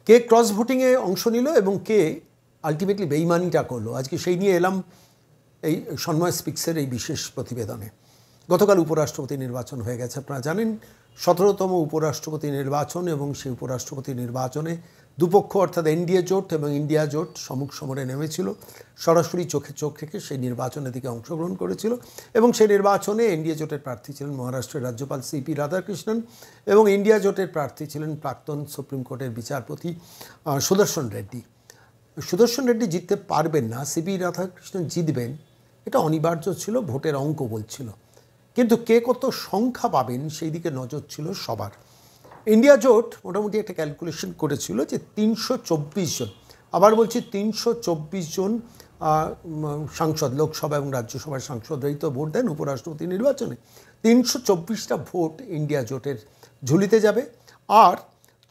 কে cross ভোটিংয়ে অংশ নিল এবং কে আলটিমেটলি বেইমানিটা করলো, আজকে সেই নিয়ে এলাম এই সন্ময় স্পিক্সের এই বিশেষ প্রতিবেদনে। গতকাল উপরাষ্ট্রপতি নির্বাচন হয়ে গেছে, আপনারা জানেন 17তম উপরাষ্ট্রপতি নির্বাচন, এবং সেই উপরাষ্ট্রপতি নির্বাচনে দুপক্ষ অর্থাৎ এনডিএ জোট এবং ইন্ডিয়া জোট সম্মুখ সমরে নেমেছিল, সরাসরি চোখে চোখ রেখে সেই নির্বাচনের দিকে অংশগ্রহণ করেছিল। এবং সেই নির্বাচনে এনডিএ জোটের প্রার্থী ছিলেন মহারাষ্ট্রের রাজ্যপাল সিপি রাধাকৃষ্ণন, এবং ইন্ডিয়া জোটের প্রার্থী ছিলেন প্রাক্তন সুপ্রিম কোর্টের বিচারপতি সুদর্শন রেড্ডি। সুদর্শন রেড্ডি জিততে পারবেন না, সিপি রাধাকৃষ্ণন জিতবেন, এটা অনিবার্য ছিল, ভোটের অঙ্ক বলছিল। কিন্তু কে কত সংখ্যা পাবেন সেই দিকে নজর ছিল সবার। ইন্ডিয়া জোট মোটামুটি একটা ক্যালকুলেশন করেছিল যে 324 জন, আবার বলছি 324 জন সাংসদ, লোকসভা এবং রাজ্যসভার সাংসদরাই তো ভোট দেন উপরাষ্ট্রপতি নির্বাচনে। 324টা ভোট ইন্ডিয়া জোটের ঝুলিতে যাবে, আর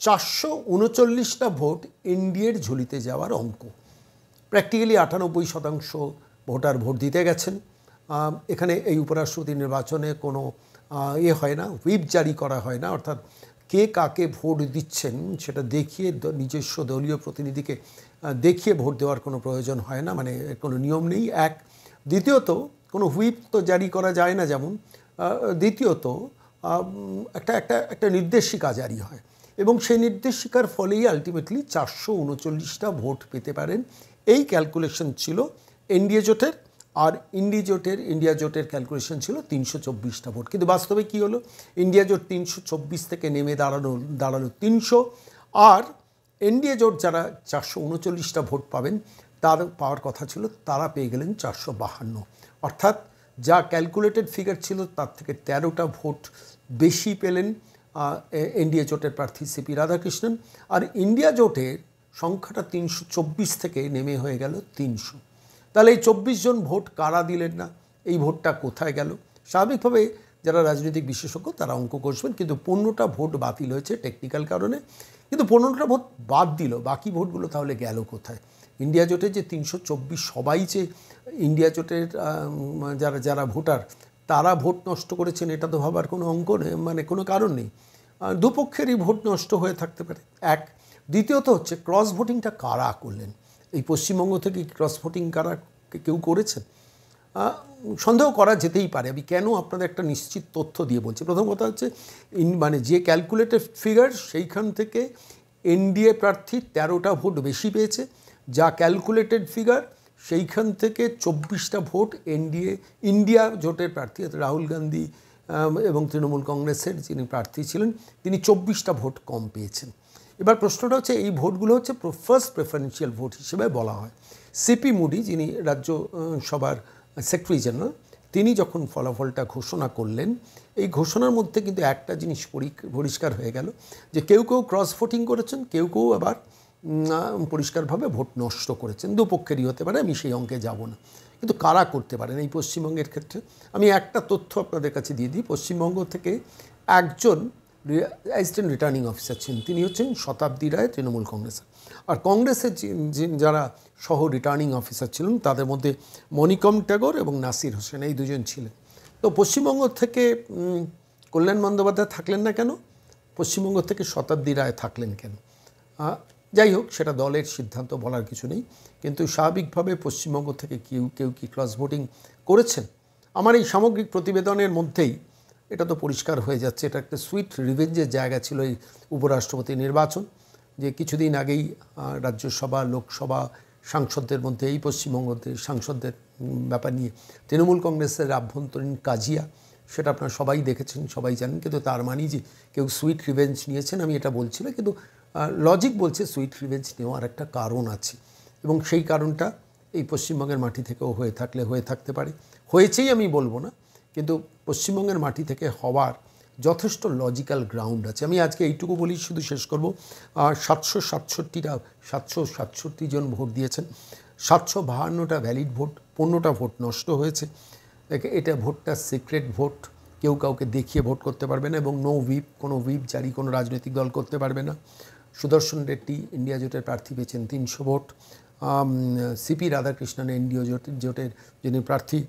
439টা ভোট এনডিএর ঝুলিতে যাওয়ার অঙ্ক। প্র্যাকটিক্যালি 98% ভোটার ভোট দিতে গেছেন। এখানে এই উপরাষ্ট্রপতি নির্বাচনে কোনো হয় না, হুইপ জারি করা হয় না, অর্থাৎ কে কাকে ভোট দিচ্ছেন সেটা দেখিয়ে নিজস্ব দলীয় প্রতিনিধিকে দেখিয়ে ভোট দেওয়ার কোনো প্রয়োজন হয় না, মানে কোনো নিয়ম নেই এক। দ্বিতীয়ত কোনো হুইপ তো জারি করা যায় না যেমন, দ্বিতীয়ত একটা নির্দেশিকা জারি হয়, এবং সেই নির্দেশিকার ফলেই আলটিমেটলি 439টা ভোট পেতে পারেন, এই ক্যালকুলেশন ছিল এনডিএ জোটের। আর ইন্ডিয়া জোটের ক্যালকুলেশন ছিল 324টা ভোট। কিন্তু বাস্তবে কী হলো, ইন্ডিয়া জোট 324 থেকে নেমে দাঁড়ালো 300, আর এনডিএ জোট যারা 439টা ভোট পাবেন তার পাওয়ার কথা ছিল, তারা পেয়ে গেলেন 452। অর্থাৎ যা ক্যালকুলেটেড ফিগার ছিল তার থেকে 13টা ভোট বেশি পেলেন এনডিএ জোটের প্রার্থী সিপি রাধাকৃষ্ণন। আর ইন্ডিয়া জোটের সংখ্যাটা 324 থেকে নেমে হয়ে গেল 300। তাহলে এই 24 জন ভোট কারা দিলেন না, এই ভোটটা কোথায় গেল? স্বাভাবিকভাবে যারা রাজনৈতিক বিশেষজ্ঞ তারা অঙ্ক কষবেন, কিন্তু 15টা ভোট বাতিল হয়েছে টেকনিক্যাল কারণে। কিন্তু 15টা ভোট বাদ দিল, বাকি ভোটগুলো তাহলে গেল কোথায়? ইন্ডিয়া জোটের যে 324 সবাই যে ইন্ডিয়া জোটের যারা ভোটার তারা ভোট নষ্ট করেছেন, এটা তো ভাবার কোনো অঙ্ক নেই, মানে কোনো কারণ নেই। দুপক্ষেরই ভোট নষ্ট হয়ে থাকতে পারে এক। দ্বিতীয়ত হচ্ছে ক্রস ভোটিংটা কারা করলেন? এই পশ্চিমবঙ্গ থেকে ক্রস ভোটিং কারা কেউ করেছেন? সন্দেহ করা যেতেই পারে। আমি কেন আপনাদের একটা নিশ্চিত তথ্য দিয়ে বলছি। প্রথম কথা হচ্ছে মানে যে ক্যালকুলেটেড ফিগার সেইখান থেকে এনডিএ প্রার্থী 13টা ভোট বেশি পেয়েছে, যা ক্যালকুলেটেড ফিগার সেইখান থেকে 24টা ভোট ইন্ডিয়া জোটের প্রার্থী রাহুল গান্ধী এবং তৃণমূল কংগ্রেসের যিনি প্রার্থী ছিলেন তিনি 24টা ভোট কম পেয়েছেন। এবার প্রশ্নটা হচ্ছে, এই ভোটগুলো হচ্ছে ফার্স্ট প্রেফারেন্সিয়াল ভোট হিসেবে বলা হয়। সিপি মুডি যিনি রাজ্যসভার সেক্রেটারি জেনারেল, তিনি যখন ফলাফলটা ঘোষণা করলেন, এই ঘোষণার মধ্যে কিন্তু একটা জিনিস পরিষ্কার হয়ে গেল যে কেউ কেউ ক্রস ভোটিং করেছেন, কেউ কেউ আবার পরিষ্কারভাবে ভোট নষ্ট করেছেন। দুপক্ষেরই হতে পারে, আমি সেই অঙ্কে যাব না। কিন্তু কারা করতে পারেন এই পশ্চিমবঙ্গের ক্ষেত্রে? আমি একটা তথ্য আপনাদের কাছে দিয়ে দিই। পশ্চিমবঙ্গ থেকে একজন অ্যাসিস্ট্যান্ট রিটার্নিং অফিসার ছিলেন, তিনি হচ্ছেন শতাব্দী রায়, তৃণমূল কংগ্রেসের। আর কংগ্রেসের যারা সহ রিটার্নিং অফিসার ছিলেন তাদের মধ্যে মণিকম ট্যাগর এবং নাসির হোসেন, এই দুজন ছিলেন। তো পশ্চিমবঙ্গ থেকে কল্যাণ বন্দ্যোপাধ্যায় থাকলেন না কেন? পশ্চিমবঙ্গ থেকে শতাব্দী রায় থাকলেন কেন? যাই হোক, সেটা দলের সিদ্ধান্ত, বলার কিছু নেই। কিন্তু স্বাভাবিকভাবে পশ্চিমবঙ্গ থেকে কেউ কি ক্রস ভোটিং করেছেন? আমার এই সামগ্রিক প্রতিবেদনের মধ্যেই এটা তো পরিষ্কার হয়ে যাচ্ছে। এটা একটা সুইট রিভেঞ্জের জায়গা ছিল এই উপরাষ্ট্রপতি নির্বাচন, যে কিছুদিন আগেই রাজ্যসভা লোকসভা সাংসদদের মধ্যে এই পশ্চিমবঙ্গের সাংসদদের ব্যাপার নিয়ে তৃণমূল কংগ্রেসের আভ্যন্তরীণ কাজিয়া, সেটা আপনারা সবাই দেখেছেন, সবাই জানেন। কিন্তু তার মানে যে কেউ সুইট রিভেঞ্জ নিয়েছেন আমি এটা বলছি না, কিন্তু লজিক বলছে সুইট রিভেঞ্জ নেওয়ার একটা কারণ আছে, এবং সেই কারণটা এই পশ্চিমবঙ্গের মাটি থেকেও হয়ে থাকতে পারে। হয়েছেই আমি বলবো না, কিন্তু পশ্চিমবঙ্গের মাটি থেকে হওয়ার যথেষ্ট লজিক্যাল গ্রাউন্ড আছে। আমি আজকে এইটুকু বলি, শুধু শেষ করব। 767 জন ভোট দিয়েছেন, 752টা ভ্যালিড ভোট, 15টা ভোট নষ্ট হয়েছে। এটা ভোটটা সিক্রেট ভোট, কেউ কাউকে দেখিয়ে ভোট করতে পারবে না, এবং কোনো হুইপ জারি কোনো রাজনৈতিক দল করতে পারবে না। সুদর্শন রেড্ডি ইন্ডিয়া জোটের প্রার্থী পেয়েছেন 300 ভোট। সিপি রাধাকৃষ্ণন এনডিএ জোটের যিনি প্রার্থী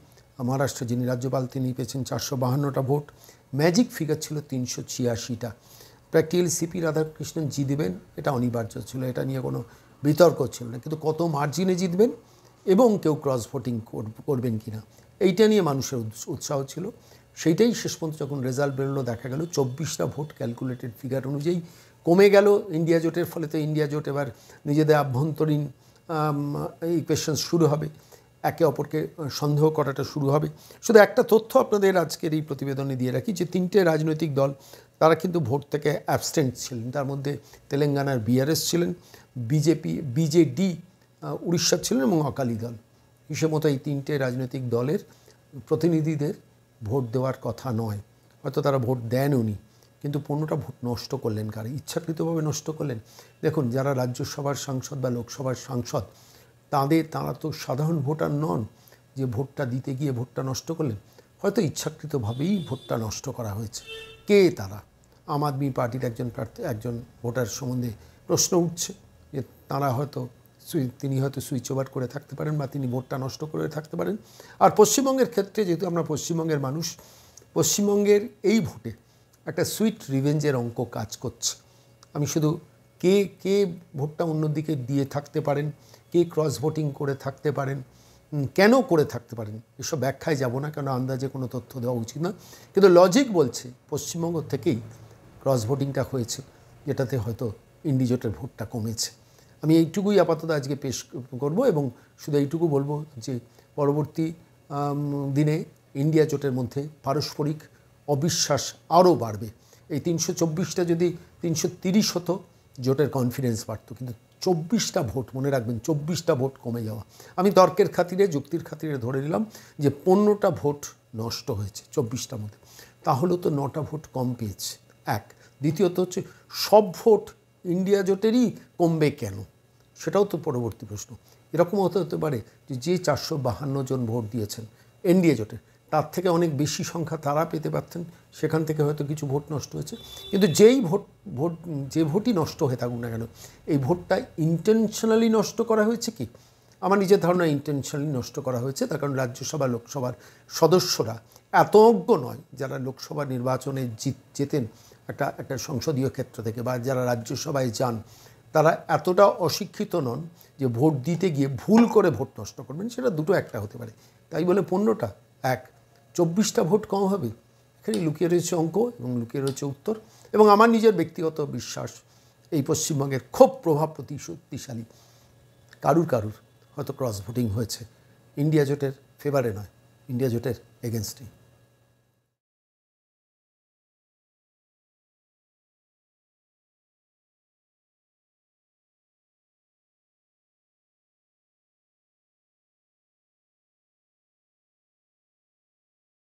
মহারাষ্ট্রের যিনি রাজ্যপাল তিনি পেয়েছেন 452টা ভোট। ম্যাজিক ফিগার ছিল 386টা। প্র্যাকটিক্যালি সিপি রাধাকৃষ্ণন জিতবেন, এটা অনিবার্য ছিল, এটা নিয়ে কোনো বিতর্ক ছিল না। কিন্তু কত মার্জিনে জিতবেন এবং কেউ ক্রস ভোটিং করবেন কি না, এইটা নিয়ে মানুষের উৎসাহ ছিল। সেইটাই শেষ পর্যন্ত যখন রেজাল্ট বেরোলো দেখা গেল 24টা ভোট ক্যালকুলেটেড ফিগার অনুযায়ী কমে গেল ইন্ডিয়া জোটের ফলে। তো ইন্ডিয়া জোট এবার নিজেদের আভ্যন্তরীণ ইকুয়েশন শুরু হবে, একে অপরকে সন্দেহ করাটা শুরু হবে। শুধু একটা তথ্য আপনাদের আজকের এই প্রতিবেদনে দিয়ে রাখি যে 3টে রাজনৈতিক দল তারা কিন্তু ভোট থেকে অ্যাবস্টেন্ট ছিলেন। তার মধ্যে তেলেঙ্গানার বিআরএস ছিলেন, বিজেডি উড়িষ্যার ছিলেন এবং অকালি দল। হিসেব মতো এই 3টে রাজনৈতিক দলের প্রতিনিধিদের ভোট দেওয়ার কথা নয়, হয়তো তারা ভোট দেনওনি, কিন্তু 15টা ভোট নষ্ট করলেন। কারা ইচ্ছাকৃতভাবে নষ্ট করলেন? দেখুন, যারা রাজ্যসভার সাংসদ বা লোকসভার সাংসদ তারা তো সাধারণ ভোটার নন যে ভোটটা দিতে গিয়ে ভোটটা নষ্ট করলেন। হয়তো ইচ্ছাকৃতভাবেই ভোটটা নষ্ট করা হয়েছে। কে তারা? আম আদমি পার্টির একজন ভোটার সম্বন্ধে প্রশ্ন উঠছে যে তিনি হয়তো সুইচ ওভার করে থাকতে পারেন বা তিনি ভোটটা নষ্ট করে থাকতে পারেন। আর পশ্চিমবঙ্গের ক্ষেত্রে যেহেতু আমরা পশ্চিমবঙ্গের মানুষ, পশ্চিমবঙ্গের এই ভোটে একটা সুইট রিভেঞ্জের অঙ্ক কাজ করছে। আমি শুধু কে ভোটটা অন্যদিকে দিয়ে থাকতে পারেন, কে ক্রস ভোটিং করে থাকতে পারেন, কেন করে থাকতে পারেন, এসব ব্যাখ্যায় যাব না, কেন আন্দাজে কোনো তথ্য দেওয়া উচিত না। কিন্তু লজিক বলছে পশ্চিমবঙ্গ থেকেই ক্রস ভোটিংটা হয়েছে, যেটাতে হয়তো ইন্ডি জোটের ভোটটা কমেছে। আমি এইটুকুই আপাতত আজকে পেশ করব এবং শুধু এইটুকু বলবো যে পরবর্তী দিনে ইন্ডিয়া জোটের মধ্যে পারস্পরিক অবিশ্বাস আরও বাড়বে। এই 324টা যদি 330 হতো, জোটের কনফিডেন্স বাড়ত, কিন্তু 24টা ভোট, মনে রাখবেন 24টা ভোট কমে যাওয়া। আমি তর্কের খাতিরে, যুক্তির খাতিরে ধরে নিলাম যে 15টা ভোট নষ্ট হয়েছে 24টার মধ্যে, তাহলেও তো 9টা ভোট কম পেয়েছে। এক। দ্বিতীয়ত হচ্ছে সব ভোট ইন্ডিয়া জোটেরই কমবে কেন, সেটাও তো পরবর্তী প্রশ্ন। এরকম হতে পারে যে 452 জন ভোট দিয়েছেন এনডিএ জোটের, তার থেকে অনেক বেশি সংখ্যা তারা পেতে পারতেন, সেখান থেকে হয়তো কিছু ভোট নষ্ট হয়েছে। কিন্তু যে ভোটই নষ্ট হয়ে থাকুক না কেন, এই ভোটটা ইন্টেনশনালি নষ্ট করা হয়েছে কি? আমার নিজের ধারণা ইন্টেনশনালি নষ্ট করা হয়েছে। তার কারণ রাজ্যসভা লোকসভার সদস্যরা এত অজ্ঞ নয়, যারা লোকসভা নির্বাচনে জেতেন একটা সংসদীয় ক্ষেত্র থেকে, বা যারা রাজ্যসভায় যান, তারা এতটা অশিক্ষিত নন যে ভোট দিতে গিয়ে ভুল করে ভোট নষ্ট করবেন। সেটা দুটো একটা হতে পারে। তাই বলে 15টা 24টা ভোট কম হবে, এখানে লুকিয়ে রয়েছে অঙ্ক এবং লুকিয়ে রয়েছে উত্তর। এবং আমার নিজের ব্যক্তিগত বিশ্বাস, এই পশ্চিমবঙ্গের খুব প্রভাব শক্তিশালী কারুর হয়তো ক্রস ভোটিং হয়েছে, ইন্ডিয়া জোটের ফেভারে নয়, ইন্ডিয়া জোটের এগেনস্টে।